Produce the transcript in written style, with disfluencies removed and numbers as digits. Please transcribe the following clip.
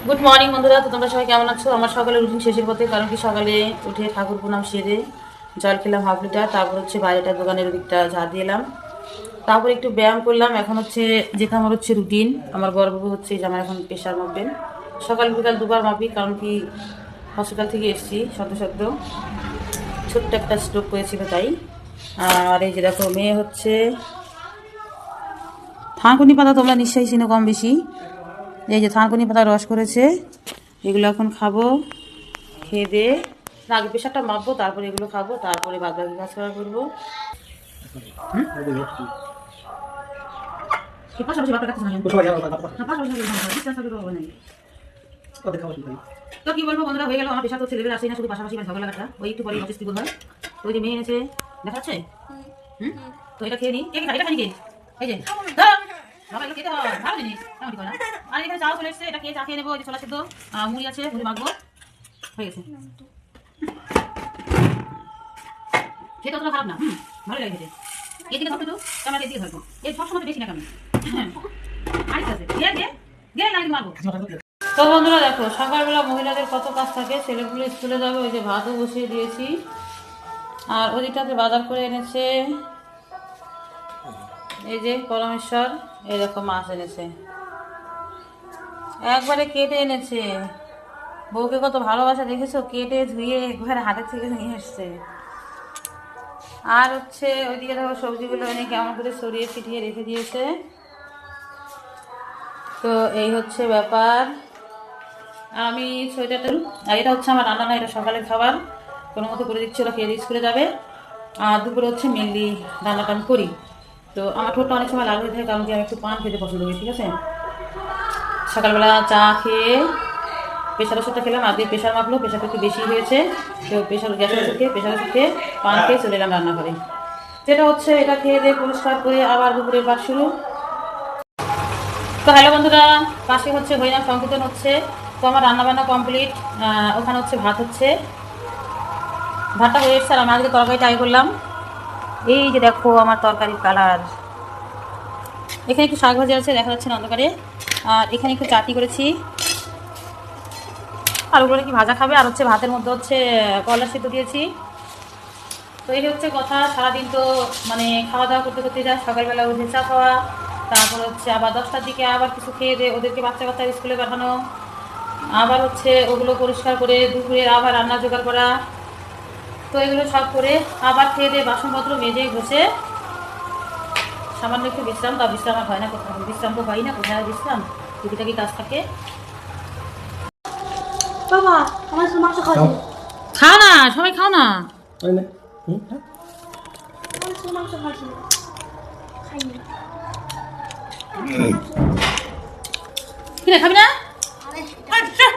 Good morning বন্ধুরা, তো তোমরা সবাই কেমন আছো? আমার সকালের রুটিন শেষের পথে, কারণ কি সকালে উঠে ঠাকুর প্রণাম সেরে জল খেলাম হাফ লিটার, তারপর হচ্ছে বাইরেটা দোকানের দিকটা ঝাড় দিলাম, তারপর একটু ব্যায়াম করলাম। এখন হচ্ছে যেটা আমার হচ্ছে রুটিন, আমার গর্ব হচ্ছে যে আমার এখন প্রেশার মাপবেন, সকাল বিকাল দুবার মাপি, কারণ কি হসপিটাল থেকে এসেছি সদ্য সদ্য, ছোট্ট একটা স্ট্রোক করেছিল তাই। আর এই যে দেখো মেয়ে হচ্ছে থানকুনি পাতা, তোমরা নিশ্চয়ই চিনো কম বেশি। এই যে থানকুনি পাতা রস করেছে, এগুলো এখন খাবো। খেয়ে দিয়ে আগে প্রেশারটা মাপবো, তারপরে এগুলো খাবো, তারপরে বাদ বাকি কাজ করা করবো। তো কি বলবো বন্ধুরা, হয়ে গেল আমার প্রেশার তো ছেলেদের আসেই না, শুধু পাশাপাশি ঝগড়া লাগাটা, ওই একটু পরে অসুস্থ বোধ হয়। তো ওই যে মেয়ে এনেছে, দেখা যাচ্ছে। তো এটা খেয়ে নিই। কে এটা খাই কে? এই যে বাবা, এগুলো খেতে হয়, ভালো জিনিস, কেমন ঠিক হয় না? আর এখানে চাও চলে এসছে, এটা খেয়ে চা খেয়ে নেবো। ওই যে ছোলা সেদ্ধ মুড়ি আছে, মুড়ি মাখবো, হয়ে গেছে। খেতে অতটা খারাপ না, ভালো লাগে খেতে। এদিকে ধরো তো ক্যামেরা এদিকে ধরবো, এই সবসময় বেশি না কেমন আরেকটা আছে, দিয়ে লাইন মারবো। তো বন্ধুরা দেখো, সকালবেলা মহিলাদের কত কাজ থাকে। ছেলেগুলো স্কুলে যাবে, ওই যে ভাতও বসিয়ে দিয়েছি। আর ওদিকটাতে বাজার করে এনেছে এই যে পরমেশ্বর, এরকম মাছ এনেছে, একবারে কেটে এনেছে। বউকে কত ভালোবাসা দেখেছো, কেটে ধুয়ে একবারে হাতের থেকে নিয়ে এসছে। আর হচ্ছে ওইদিকে দেখো সবজিগুলো এনে কেমন করে সরিয়ে ছিটিয়ে রেখে দিয়েছে। তো এই হচ্ছে ব্যাপার। আমি সোয়েটারটা, আর এটা হচ্ছে আমার রান্না না, এটা সকালের খাবার, কোনো মতো করে দিচ্ছি, ওরা খেয়ে স্কুলে যাবে। আর দুপুরে হচ্ছে মেনলি রান্নাটা আমি করি। তো আমার ঠোঁটটা অনেক সময় লাল হয়ে থাকে, কারণ কি আমি একটু পান খেতে পছন্দ করি, ঠিক আছে। সকালবেলা চা খেয়ে প্রেশার ওষুধটা খেলাম, আজকে প্রেশার মাপলো, প্রেশারটা একটু বেশি হয়েছে। তো গ্যাসের ওষুধ খেয়ে প্রেশার ওষুধ খেয়ে পান খেয়ে চলে এলাম রান্নাঘরে। যেটা হচ্ছে এটা খেয়ে দিয়ে পরিষ্কার করে আবার দুপুরের পাঠ শুরু। তো হ্যালো বন্ধুরা, পাশে হচ্ছে হরিনাম সংকীর্তন হচ্ছে। তো আমার রান্নাবান্না কমপ্লিট। ওখানে হচ্ছে ভাত হচ্ছে, ভাতটা হয়ে এসছে। আর আমি আজকে তরকারিটা আগে করলাম। এই যে দেখো আমার তরকারির কালার, এখানে একটু শাক ভাজি আছে, দেখা যাচ্ছে না অন্ধকারে। আর এখানে একটু চাটনি করেছি, আর ওগুলো কি ভাজা খাবে। আর হচ্ছে ভাতের মধ্যে হচ্ছে কলা সিদ্ধ দিয়েছি। তো এই হচ্ছে কথা, সারাদিন তো মানে খাওয়া দাওয়া করতে করতে যায়। সকালবেলা উঠে চা খাওয়া, তারপর হচ্ছে আবার 10টার দিকে আবার কিছু খেয়ে দিয়ে ওদেরকে বাচ্চা কাচ্চা স্কুলে পাঠানো, আবার হচ্ছে ওগুলো পরিষ্কার করে দুপুরে আবার রান্না জোগাড় করা। তো এগুলো সব করে আবার খেয়ে দিয়ে বাসনপত্র মেজে ঘষে সামান্য একটু বিশ্রাম, বা বিশ্রাম আর হয় না, কোথাও বিশ্রাম তো হয় না, কোথায় বিশ্রাম, টুকিটাকি কাজ থাকে। বাবা, আমার তো মাংস খাওয়া ছিল। খাও না, সবাই খাও না। আমার তো মাংস খাওয়া ছিল, খাইনি। কি রে, খাবি না? আরে, আচ্ছা